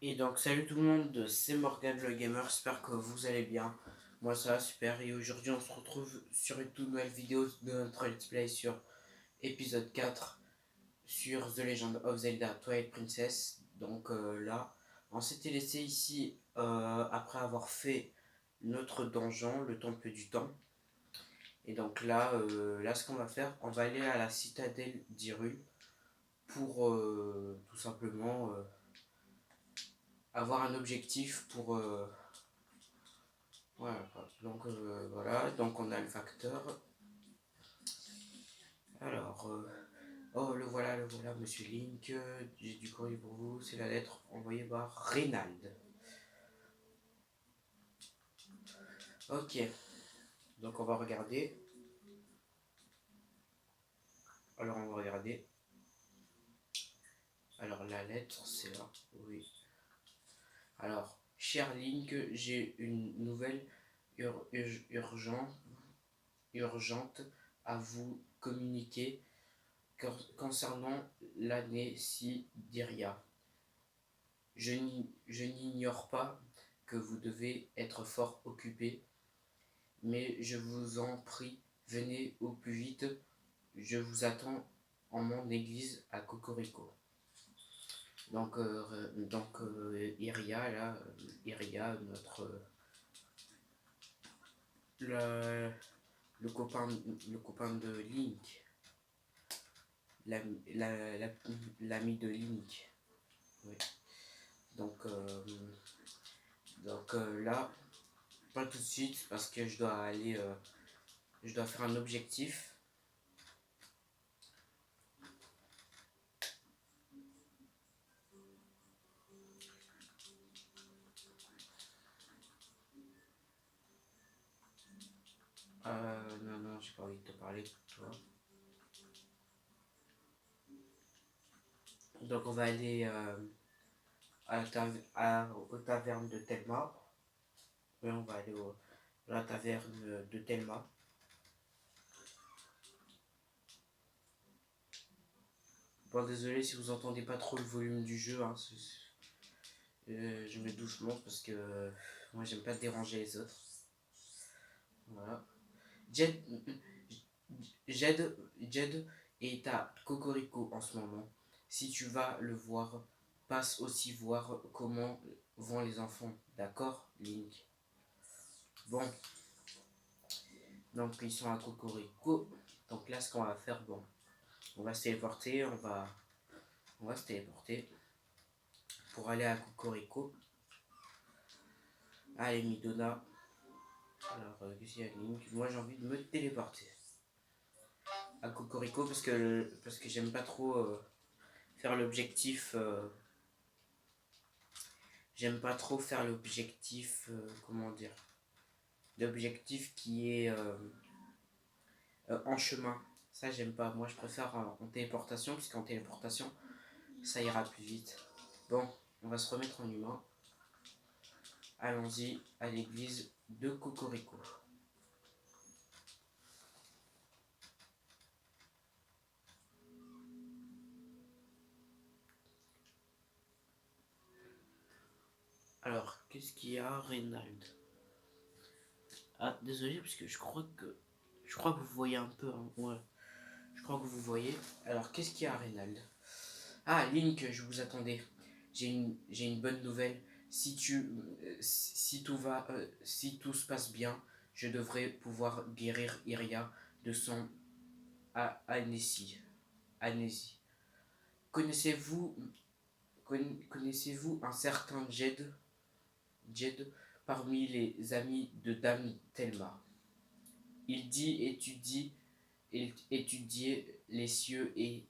Et donc salut tout le monde, c'est Morgan le gamer, j'espère que vous allez bien. Moi ça va super et aujourd'hui on se retrouve sur une toute nouvelle vidéo de notre let's play sur épisode 4 sur The Legend of Zelda Twilight Princess. Donc là, on s'était laissé ici après avoir fait notre donjon, le temple du temps. Et donc là ce qu'on va faire, on va aller à la citadelle d'Hyrule pour tout simplement avoir un objectif pour voilà. Donc voilà, donc on a le facteur. Alors, oh le voilà, Monsieur Link. J'ai du courrier pour vous. C'est la lettre envoyée par Reynald. Ok, donc on va regarder. Alors on va regarder. Alors la lettre, c'est là. Oui. Alors, cher Link, j'ai une nouvelle urgente, urgente à vous communiquer concernant l'année d'Iria. Je n'ignore pas que vous devez être fort occupé, mais je vous en prie, venez au plus vite. Je vous attends en mon église à Cocorico. Iria, là, Iria, le, le copain de Link, l'ami de Link. Oui. Donc, là, pas tout de suite parce que je dois aller, je dois faire un objectif. Non, j'ai pas envie de te parler, toi. Donc on va aller aux tavernes de Telma. Oui, on va aller à la taverne de Telma. Bon, désolé si vous entendez pas trop le volume du jeu. Hein, je mets doucement parce que moi j'aime pas déranger les autres. Voilà. Jed, Jed est à Cocorico en ce moment. Si tu vas le voir, passe aussi voir comment vont les enfants. D'accord, Link? Bon, donc ils sont à Cocorico. Donc là, ce qu'on va faire, bon, on va se téléporter, on va se téléporter pour aller à Cocorico. Allez, Midona. Alors, qu'est-ce qu'il y a, Link? Moi, j'ai envie de me téléporter à Cocorico parce que j'aime pas trop faire l'objectif. J'aime pas trop faire l'objectif, comment dire, l'objectif qui est en chemin. Ça, j'aime pas. Moi, je préfère en téléportation, puisqu'en téléportation, ça ira plus vite. Bon, on va se remettre en humain. Allons-y à l'église de Cocorico. Alors, qu'est-ce qu'il y a, Reynald? Ah, désolé, parce que je crois que vous voyez un peu. Hein, ouais, je crois que vous voyez. Alors, qu'est-ce qu'il y a, Reynald? Ah, Link, je vous attendais. J'ai une bonne nouvelle. Si tout se passe bien, je devrais pouvoir guérir Iria de son amnésie. Connaissez-vous connaissez-vous un certain Jed parmi les amis de Dame Telma? Il dit étudier les cieux et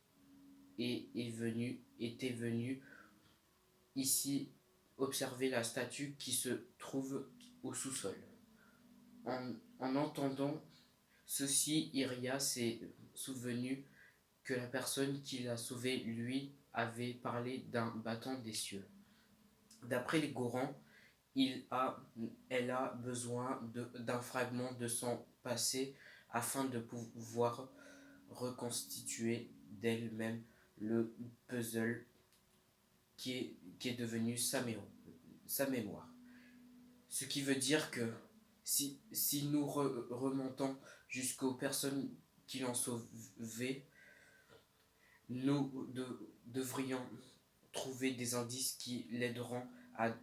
était venu ici observer la statue qui se trouve au sous-sol. En entendant ceci, Iria s'est souvenu que la personne qui l'a sauvé lui avait parlé d'un bâton des cieux. D'après les Gorans, elle a besoin d'un fragment de son passé afin de pouvoir reconstituer d'elle-même le puzzle qui est devenue sa mémoire. Ce qui veut dire que si nous remontons jusqu'aux personnes qui l'ont sauvé, nous devrions trouver des indices qui l'aideront à,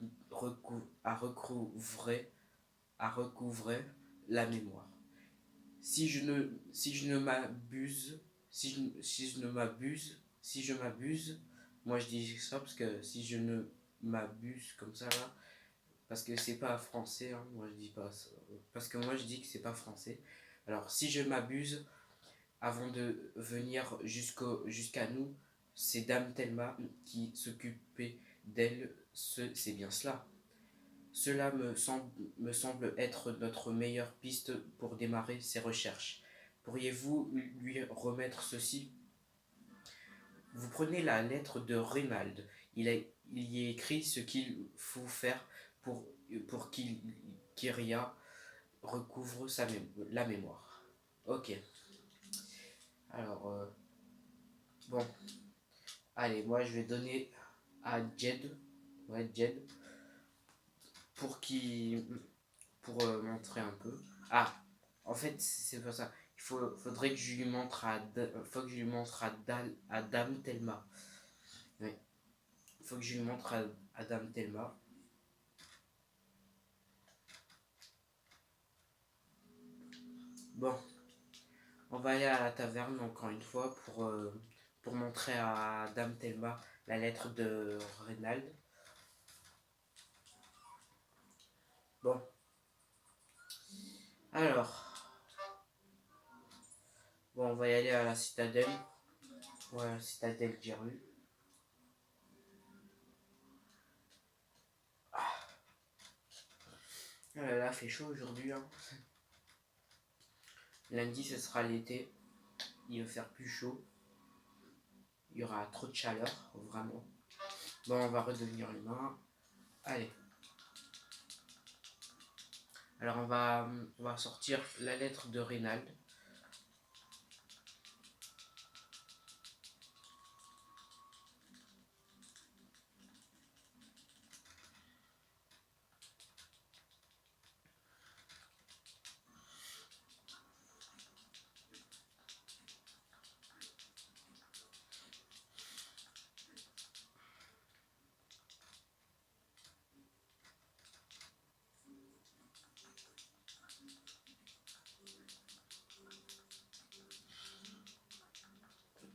à recouvrer la mémoire. Si je ne m'abuse, si je m'abuse, moi je dis ça parce que si je ne m'abuse comme ça là, parce que c'est pas français, hein, moi je dis pas ça, parce que moi je dis que c'est pas français. Alors si je m'abuse, avant de venir jusqu'à nous, c'est Dame Thelma qui s'occupait d'elle, c'est bien cela. Cela me semble être notre meilleure piste pour démarrer ces recherches. Pourriez-vous lui remettre ceci? Vous prenez la lettre de Reynald. Il y est écrit ce qu'il faut faire pour qu'Iria recouvre la mémoire. Ok. Alors, bon. Allez, moi je vais donner à Jed. Ouais, Jed. Pour montrer un peu. Ah, en fait, c'est pas ça. Faudrait que je lui montre faut que je lui montre à Dame Thelma. Oui. Faut que je lui montre à Dame Thelma. Bon, on va aller à la taverne encore une fois pour montrer à Dame Thelma la lettre de Reynald. Bon. Alors. Bon, on va y aller à la citadelle. Ouais, la citadelle Giru. Ah là là, fait chaud aujourd'hui. Hein. Lundi, ce sera l'été. Il va faire plus chaud. Il y aura trop de chaleur, vraiment. Bon, on va redevenir humain. Allez. Alors, on va sortir la lettre de Reynald.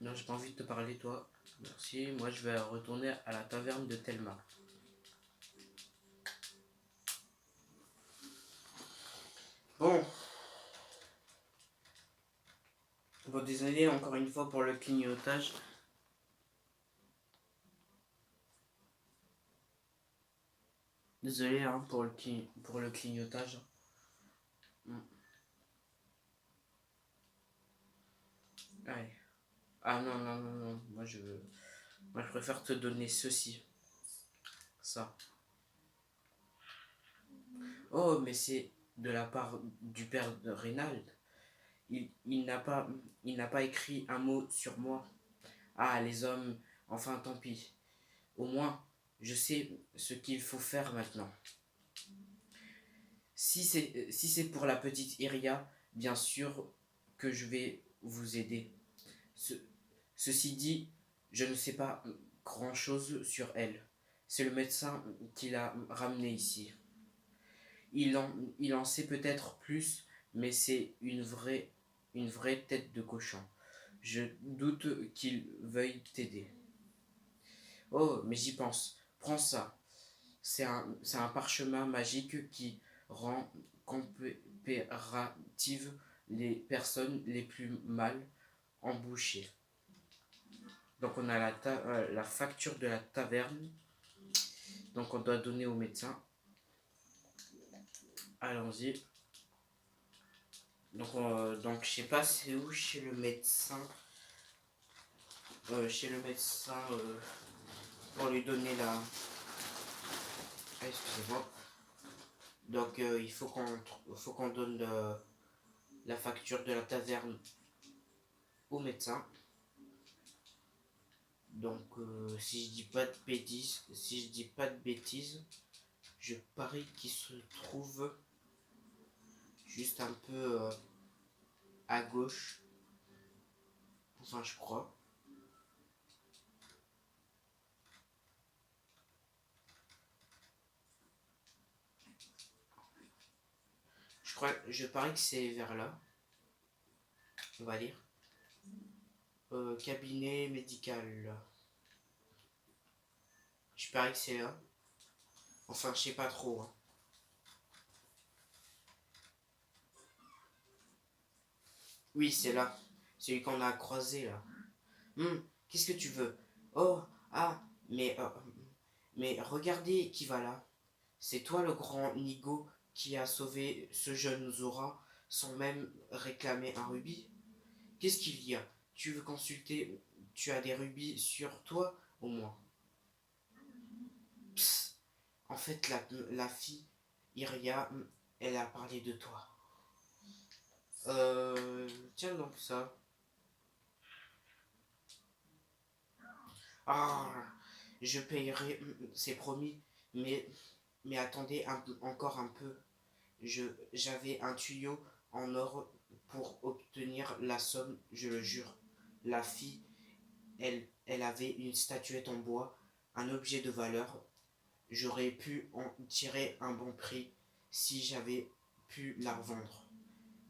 Non, j'ai pas envie de te parler, toi. Merci. Moi, je vais retourner à la taverne de Thelma. Bon. Bon, désolé encore une fois pour le clignotage. Désolé hein, pour le clignotage. Allez. Ah non, non, non, non. Moi, je préfère te donner ceci. Ça. Oh, mais c'est de la part du père de Reynald. Il n'a pas écrit un mot sur moi. Ah, les hommes, enfin tant pis. Au moins, je sais ce qu'il faut faire maintenant. Si c'est pour la petite Iria, bien sûr que je vais vous aider. Ceci dit, je ne sais pas grand-chose sur elle. C'est le médecin qui l'a ramenée ici. Il en sait peut-être plus, mais c'est une vraie tête de cochon. Je doute qu'il veuille t'aider. Oh, mais j'y pense. Prends ça. C'est un parchemin magique qui rend coopératives les personnes les plus mal embouchées. Donc on a la facture de la taverne. Donc on doit donner au médecin. Allons-y. Donc je sais pas c'est où chez le médecin. Pour lui donner la... Ah, excusez-moi. Donc il faut qu'on donne la facture de la taverne au médecin. Donc si je dis pas de bêtises, je parie qu'il se trouve juste un peu à gauche. Enfin, je crois. Je parie que c'est vers là. On va lire. Cabinet médical. Je parie que c'est là. Enfin, je sais pas trop. Hein. Oui, c'est là. Celui qu'on a croisé là. Qu'est-ce que tu veux? Oh, ah, mais regardez qui va là. C'est toi le grand Nigo qui a sauvé ce jeune Zora sans même réclamer un rubis? Qu'est-ce qu'il y a? Tu veux consulter? Tu as des rubis sur toi au moins? Psst. En fait, la fille, Iria, elle a parlé de toi. Tiens donc ça. Ah, je payerai, c'est promis, mais, mais attendez encore un peu. J'avais un tuyau en or pour obtenir la somme, je le jure. La fille, elle avait une statuette en bois, un objet de valeur. J'aurais pu en tirer un bon prix si j'avais pu la revendre.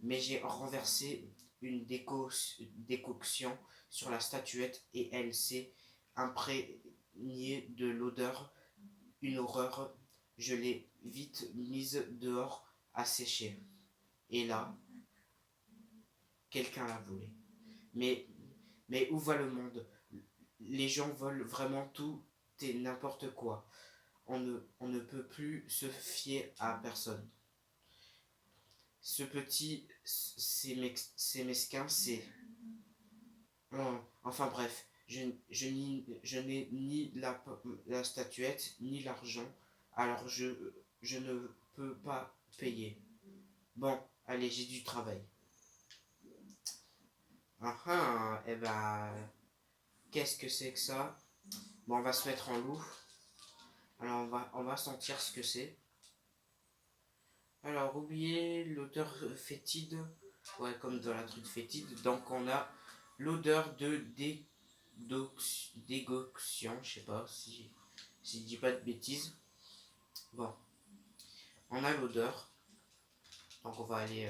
Mais j'ai renversé une décoction sur la statuette et elle s'est imprégnée de l'odeur. Une horreur. Je l'ai vite mise dehors à sécher. Et là, quelqu'un la volée. Mais, mais où va le monde? Les gens volent vraiment tout et n'importe quoi. On ne peut plus se fier à personne. Ce petit, c'est mesquin, c'est... Enfin bref, je n'ai ni la statuette, ni l'argent, alors je ne peux pas payer. Bon, allez, j'ai du travail. Ah ah, eh ben, qu'est-ce que c'est que ça? Bon, on va se mettre en loup. Alors, on va sentir ce que c'est. Alors, oubliez l'odeur fétide. Ouais, comme dans la truc fétide. Donc, on a l'odeur de dégoction. Je sais pas si je dis pas de bêtises. Bon, on a l'odeur. Donc, on va aller.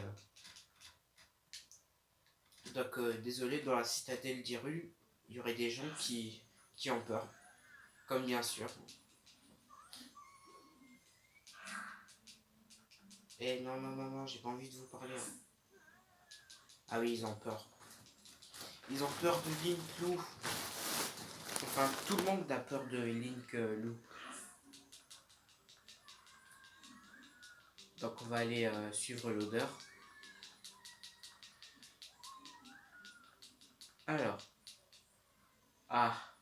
Donc, désolé, dans la citadelle d'Hyrule, il y aurait des gens qui ont peur. Comme bien sûr. Eh non, non, non, non, j'ai pas envie de vous parler. Ah oui, ils ont peur. Ils ont peur de Link Lou. Enfin, tout le monde a peur de Link Lou. Donc on va aller suivre l'odeur. Alors. Ah,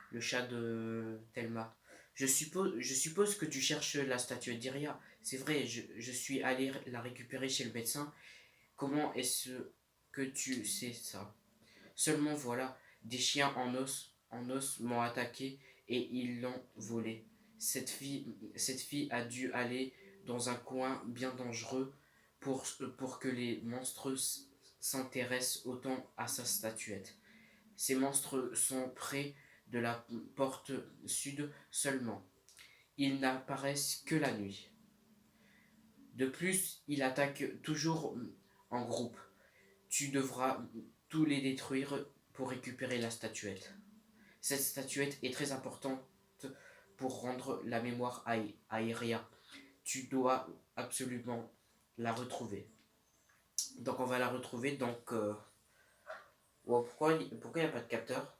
le chat de Thelma. Je suppose que tu cherches la statuette d'Iria. C'est vrai, je suis allé la récupérer chez le médecin. Comment est-ce que tu sais ça? Seulement voilà, des chiens en os m'ont attaqué et ils l'ont volé. Cette fille a dû aller dans un coin bien dangereux pour que les monstres s'intéressent autant à sa statuette. Ces monstres sont près de la porte sud seulement. Ils n'apparaissent que la nuit. De plus, ils attaquent toujours en groupe. Tu devras tous les détruire pour récupérer la statuette. Cette statuette est très importante pour rendre la mémoire à Iria. Tu dois absolument la retrouver. Donc on va la retrouver. Donc pourquoi il n'y a pas de capteur?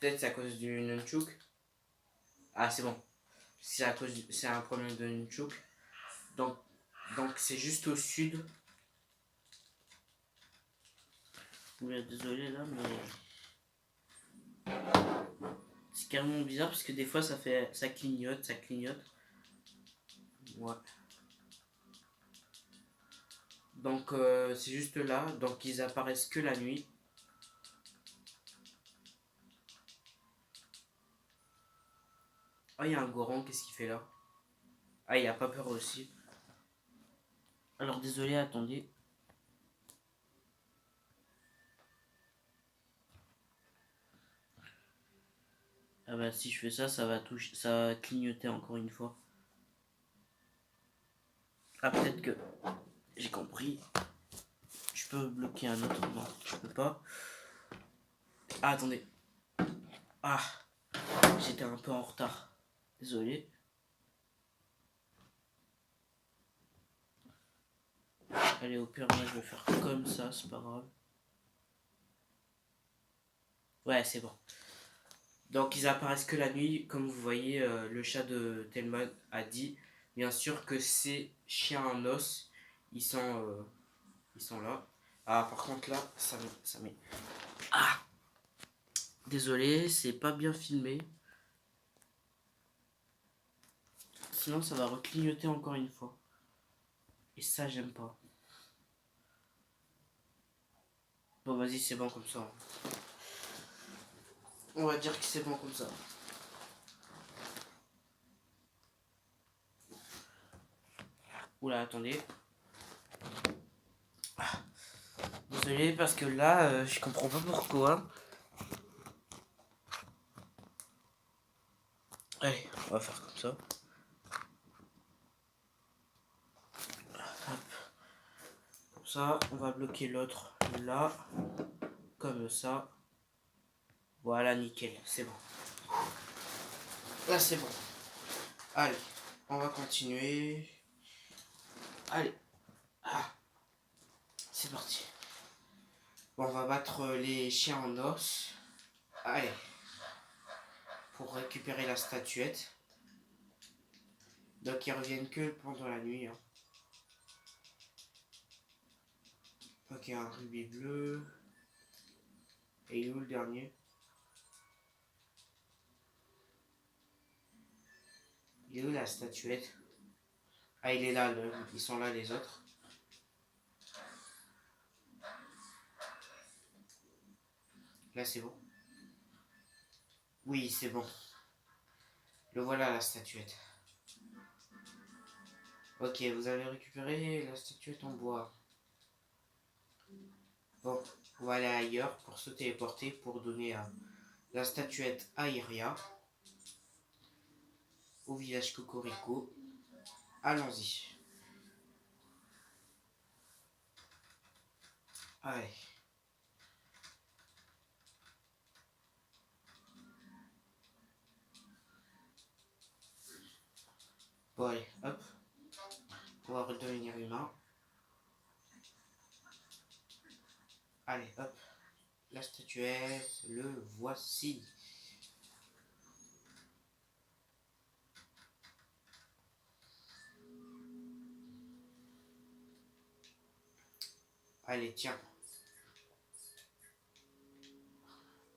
Peut-être c'est à cause du nunchuk. Ah c'est bon. C'est un problème de nunchuk. Donc c'est juste au sud. Désolé là, mais c'est carrément bizarre parce que des fois ça clignote, ça clignote. Ouais. Donc c'est juste là, donc ils apparaissent que la nuit. Ah, il y a un Goron, qu'est-ce qu'il fait là? Ah, il a pas peur aussi. Alors désolé, attendez. Ah bah si je fais ça, ça va toucher, ça va clignoter encore une fois. Ah peut-être que j'ai compris. Je peux bloquer un autre. Non, je peux pas. Ah attendez. Ah, j'étais un peu en retard. Désolé. Allez, au pire, moi je vais faire comme ça, c'est pas grave. Ouais, c'est bon. Donc ils apparaissent que la nuit, comme vous voyez, le chat de Thelma a dit, bien sûr que ces chiens en os, ils sont, euh, ils sont là. Ah par contre là, ça met. Ah, désolé, c'est pas bien filmé. Sinon ça va reclignoter encore une fois. Et ça j'aime pas. Bon vas-y, c'est bon comme ça. On va dire que c'est bon comme ça. Oula, attendez. Désolé parce que là, je comprends pas pourquoi. Allez, on va faire comme ça. Hop. Comme ça, on va bloquer l'autre là. Comme ça. Voilà, nickel, c'est bon. Là, c'est bon. Allez, on va continuer. Allez. Ah, c'est parti. Bon, on va battre les chiens en os. Allez. Pour récupérer la statuette. Donc, ils reviennent que pendant la nuit. Hein. Ok, un rubis bleu. Et il est où le dernier? Il est où la statuette? Ah, il est là, ils sont là les autres. Là, c'est bon. Oui, c'est bon. Le voilà, la statuette. Ok, vous avez récupéré la statuette en bois. Bon, on va aller ailleurs pour se téléporter pour donner la statuette à Iria. Au village Cocorico. Allons-y. Allez. Bon, allez, hop. On va redevenir humain. Allez, hop. La statuette, le voici. Allez, tiens.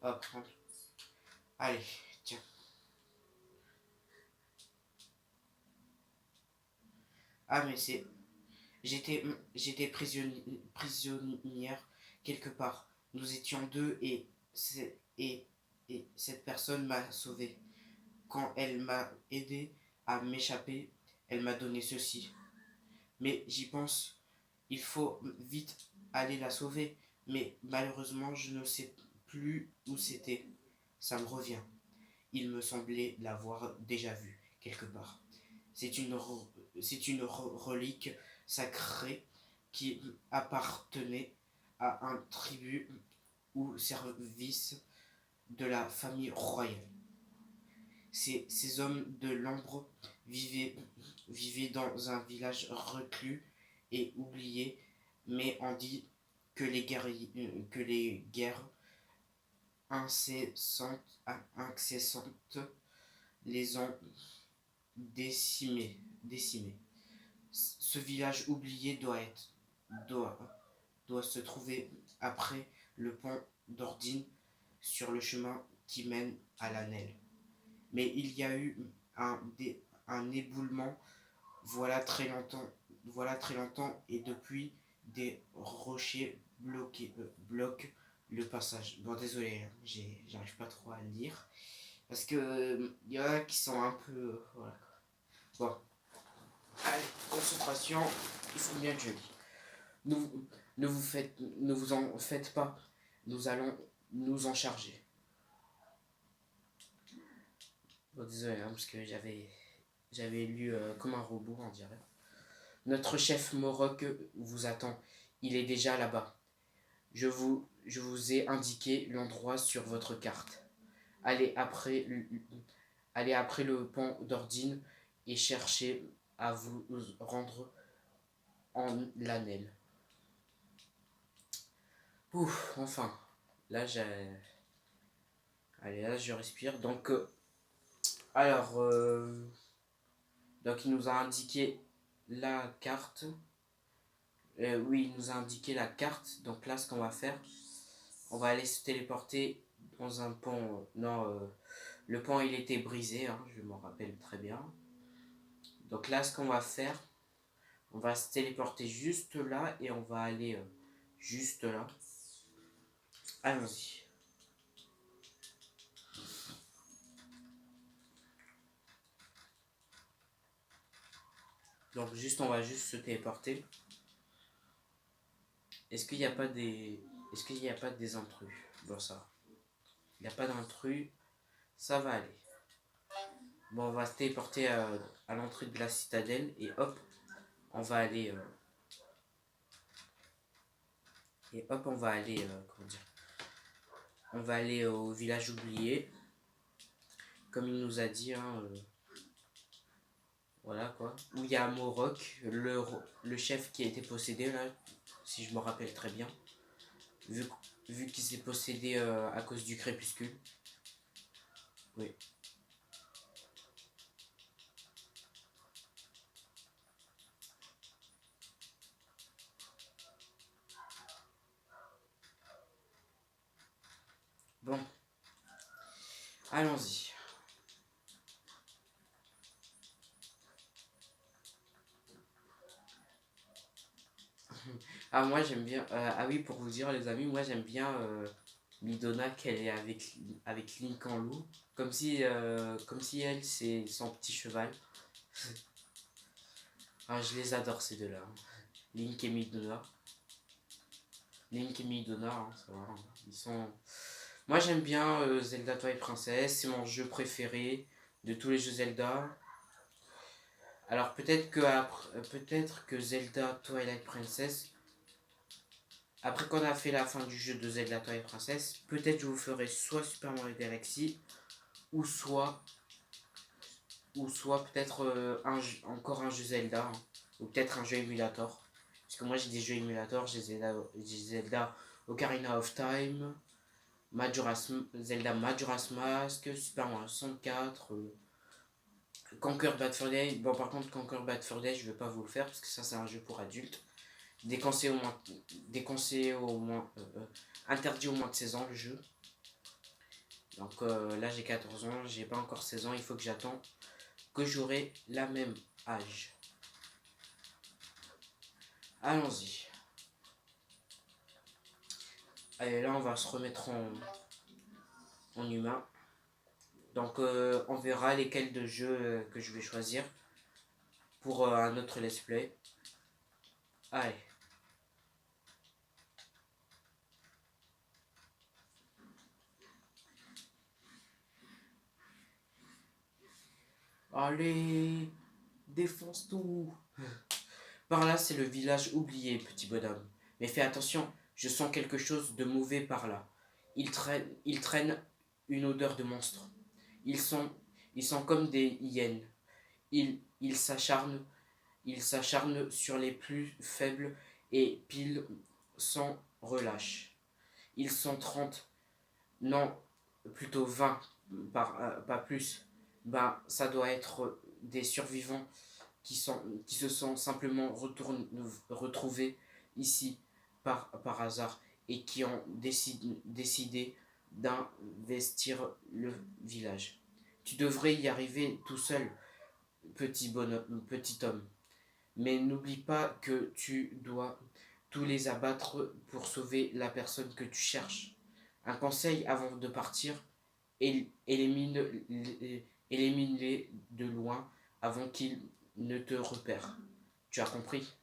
Hop. Allez, tiens. Ah, mais c'est... J'étais prisonnière quelque part. Nous étions deux et cette personne m'a sauvé. Quand elle m'a aidé à m'échapper, elle m'a donné ceci. Mais j'y pense, il faut vite aller la sauver. Mais malheureusement, je ne sais plus où c'était. Ça me revient. Il me semblait l'avoir déjà vue quelque part. C'est une relique sacrée qui appartenait à un tribu ou service de la famille royale. Ces hommes de l'ombre vivaient dans un village reclus et oublié, mais on dit que les guerres incessantes les ont décimés. Ce village oublié doit, doit se trouver après le pont d'Ordine sur le chemin qui mène à la Nelle. Mais il y a eu un éboulement voilà très longtemps et depuis des rochers bloquent le passage. Bon désolé, j'arrive pas trop à le lire. Parce que il y en a qui sont un peu... voilà. Bon, allez, concentration, il faut bien que je lis. Ne vous en faites pas, nous allons nous en charger. Bon, désolé, hein, parce que j'avais lu comme un robot, on dirait. Notre chef Morok vous attend. Il est déjà là-bas. Je vous ai indiqué l'endroit sur votre carte. Allez après, allez après le pont d'Ordine et cherchez à vous rendre en Lanel. Ouf, enfin. Là, allez, là, je respire. Donc, alors, donc il nous a indiqué la carte. Oui, il nous a indiqué la carte. Donc là, ce qu'on va faire, on va aller se téléporter dans un pont. Non, le pont il était brisé, hein, je m'en rappelle très bien. Donc là, ce qu'on va faire, on va se téléporter juste là et on va aller juste là. Allons-y. Donc juste, on va juste se téléporter. Est-ce qu'il n'y a pas des... Est-ce qu'il n'y a pas des intrus? Bon, ça. Il n'y a pas d'intrus. Ça va aller. Bon, on va se téléporter à l'entrée de la citadelle et hop, on va aller... et hop, on va aller... comment dire? On va aller au village oublié. Comme il nous a dit, hein, voilà quoi. Où il y a Morok, le chef qui a été possédé là, si je me rappelle très bien. Vu, vu qu'il s'est possédé à cause du crépuscule. Oui. Bon. Allons-y. Ah moi j'aime bien... ah oui, pour vous dire les amis, moi j'aime bien Midona qu'elle est avec Link en loup. Comme si elle c'est son petit cheval. Ah, je les adore ces deux-là. Link et Midona. Link et Midona, hein, ça va. Ils sont... Moi j'aime bien Zelda Twilight Princess, c'est mon jeu préféré de tous les jeux Zelda. Alors peut-être que Zelda Twilight Princess, après qu'on a fait la fin du jeu de Zelda Twilight Princess, peut-être je vous ferai soit Super Mario Galaxy ou soit peut-être encore un jeu Zelda, hein, ou peut-être un jeu émulator. Parce que moi j'ai des jeux émulators, j'ai Zelda Ocarina of Time, Zelda Majora's Mask, Super Mario 64, Conquer Bad Fur Day. Bon, par contre, Conquer Bad Fur Day, je vais pas vous le faire parce que ça, c'est un jeu pour adultes. Déconseillé au moins interdit au moins de 16 ans le jeu. Donc là, j'ai 14 ans, j'ai pas encore 16 ans, il faut que j'attends que j'aurai la même âge. Allons-y. Allez, là, on va se remettre en humain. Donc, on verra lesquels de jeux que je vais choisir pour un autre let's play. Allez. Allez, défonce tout. Par là, c'est le village oublié, petit bonhomme. Mais fais attention, je sens quelque chose de mauvais par là. Ils traînent une odeur de monstre. Ils sont, ils sont comme des hyènes. Ils s'acharnent, ils s'acharnent sur les plus faibles et pilent sans relâche. Ils sont 30, non, plutôt 20, pas plus. Ben, ça doit être des survivants qui se sont simplement retrouvés ici par hasard et qui ont décidé d'investir le village. Tu devrais y arriver tout seul, petit homme. Mais n'oublie pas que tu dois tous les abattre pour sauver la personne que tu cherches. Un conseil avant de partir, élimine-les de loin avant qu'ils ne te repèrent. Tu as compris?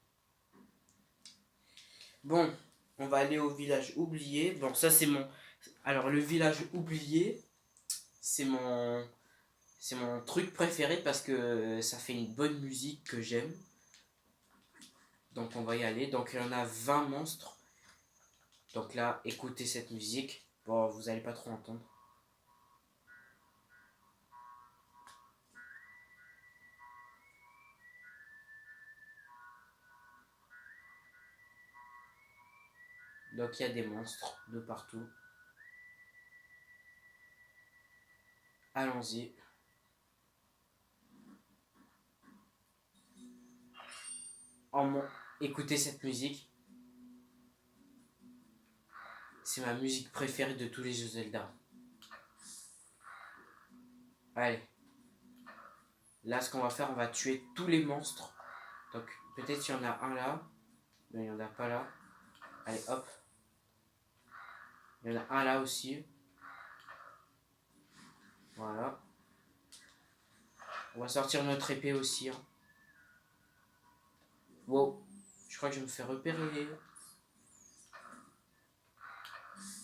Bon, on va aller au village oublié. Bon, ça c'est mon... Alors le village oublié, c'est mon truc préféré parce que ça fait une bonne musique que j'aime. Donc on va y aller. Donc il y en a 20 monstres. Donc là, écoutez cette musique. Bon, vous allez pas trop entendre. Donc il y a des monstres de partout. Allons-y. Écoutez cette musique. C'est ma musique préférée de tous les jeux Zelda. Allez. Là, ce qu'on va faire, on va tuer tous les monstres. Donc, peut-être qu'il y en a un là. Mais il n'y en a pas là. Allez, hop. Il y en a un là aussi. Voilà. On va sortir notre épée aussi. Hein. Wow. Je crois que je me fais repérer.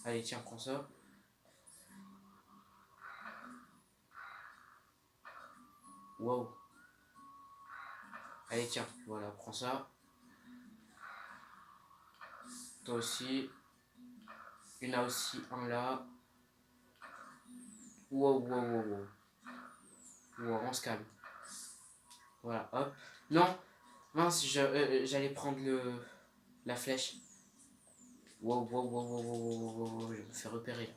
Allez, tiens, prends ça. Wow. Allez, tiens, voilà, prends ça. Toi aussi. Il y en a aussi un là. Wow, wow, wow, wow. Wow, on se calme. Voilà, hop. Non, mince, j'allais prendre la flèche. Wow, wow, wow, wow, wow, wow, wow, wow, je me fais repérer là.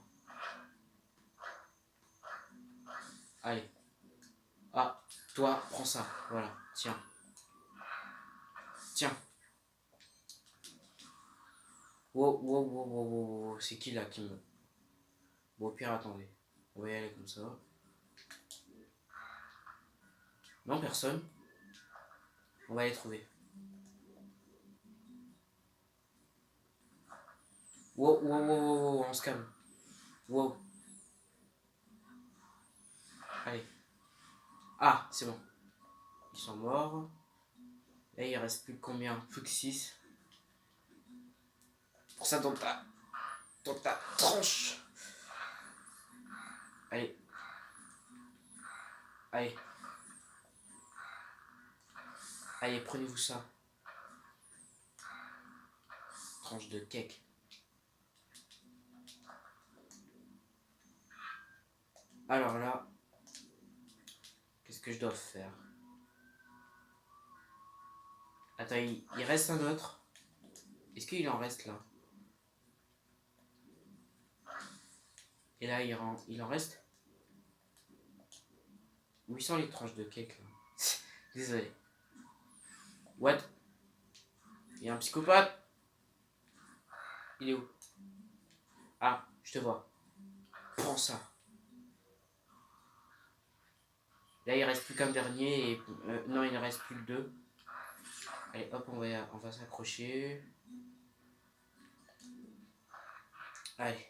Allez. Ah, toi, prends ça. Voilà, tiens. Tiens. Wow, wow, wow, wow, wow, wow. C'est qui là qui me... Bon, au pire, attendez. On va y aller comme ça. Non, personne. On va les trouver. Wow, wow, wow, wow, wow, on se calme. Wow. Allez. Ah, c'est bon. Ils sont morts. Là, il reste plus que combien? Plus que 6. Pour ça, dans ta tranche. Allez. Allez. Allez, prenez-vous ça. Tranche de cake. Alors là, qu'est-ce que je dois faire? Attends, il reste un autre. Est-ce qu'il en reste là? Et là, il en reste? Où sont les tranches de cake là? Désolé. What? Il y a un psychopathe? Il est où? Ah, je te vois. Prends ça. Là, il reste plus qu'un dernier. Et, non, il ne reste plus que 2. Allez, hop, on va s'accrocher. Allez.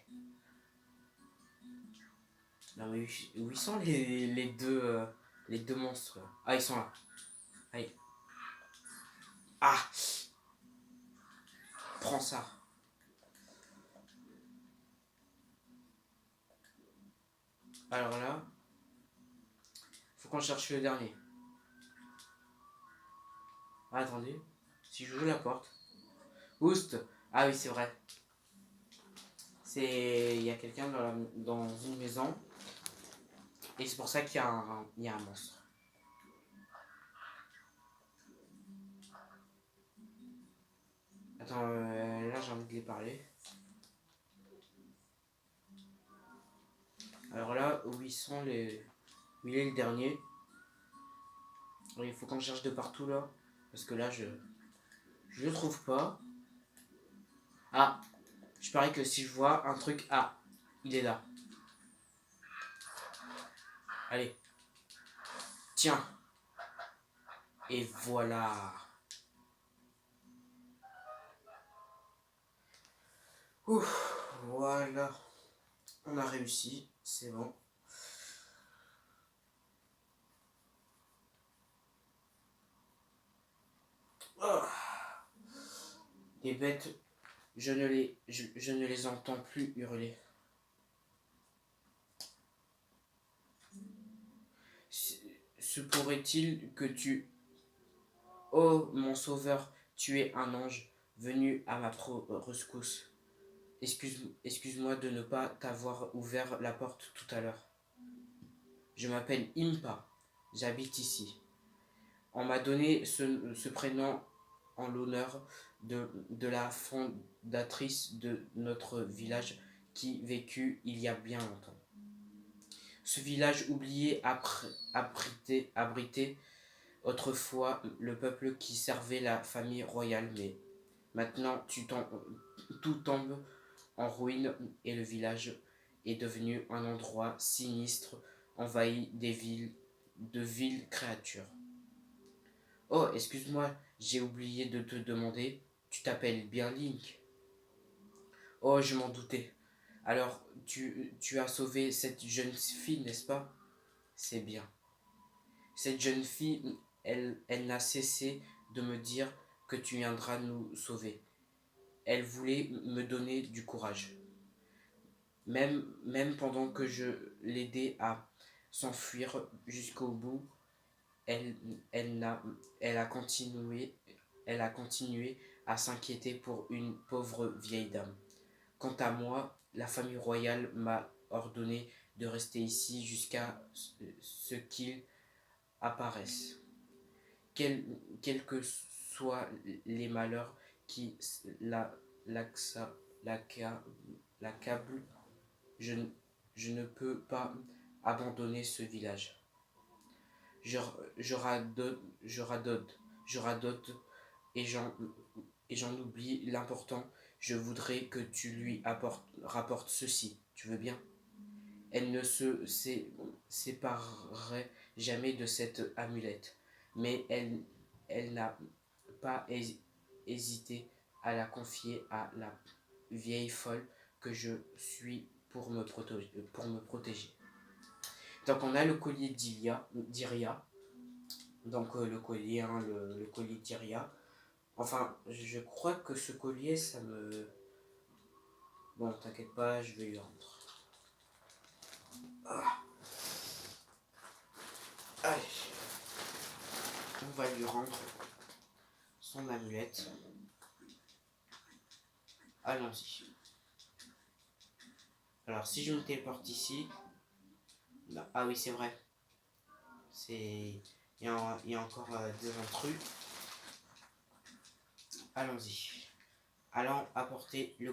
Non, mais où ils sont les deux monstres là? Ah, ils sont là. Allez. Ah! Prends ça. Alors là, faut qu'on cherche le dernier. Ah, attendez. Si je joue la porte. Oust! Ah oui, c'est vrai. Il y a quelqu'un dans une maison. Et c'est pour ça qu'il y a un monstre. Attends, là j'ai envie de les parler. Alors là, où ils sont les... Où il est le dernier? Il faut qu'on cherche de partout là. Parce que là, je le trouve pas. Ah! Je parie que si je vois un truc... Ah! Il est là. Allez. Tiens. Et voilà. Ouf. Voilà. On a réussi. C'est bon. Oh. Les bêtes, je ne les entends plus hurler. Se pourrait-il que tu... Oh, mon sauveur, tu es un ange, venu à ma rescousse. Excuse-moi de ne pas t'avoir ouvert la porte tout à l'heure. Je m'appelle Impa, j'habite ici. On m'a donné ce prénom en l'honneur de la fondatrice de notre village qui vécut il y a bien longtemps. Ce village oublié abritait autrefois le peuple qui servait la famille royale, mais maintenant tout tombe en ruine et le village est devenu un endroit sinistre envahi de villes créatures. Oh, excuse-moi, j'ai oublié de te demander, tu t'appelles bien Link? Oh, je m'en doutais. Alors, tu as sauvé cette jeune fille, n'est-ce pas? C'est bien. Cette jeune fille, elle n'a cessé de me dire que tu viendras nous sauver. Elle voulait me donner du courage. Même pendant que je l'aidais à s'enfuir jusqu'au bout, elle, elle a continué à s'inquiéter pour une pauvre vieille dame. Quant à moi, la famille royale m'a ordonné de rester ici jusqu'à ce qu'il apparaisse. Quels que soient les malheurs qui l'accablent, je, je ne peux pas abandonner ce village. Je, je radote et j'en oublie l'important. Je voudrais que tu lui rapportes ceci. Tu veux bien? Elle ne se séparerait jamais de cette amulette, mais elle n'a pas hésité à la confier à la vieille folle que je suis pour me protéger. Donc on a le collier d'Iria. Donc le collier, hein, le collier d'Iria. Enfin, je crois que ce collier, ça me... Bon, t'inquiète pas, je vais lui rendre. Ah. Allez. On va lui rendre son amulette. Allons-y. Alors, si je me téléporte ici... Là, ah oui, c'est vrai. Il y a encore des intrus. Allons-y. Allons apporter le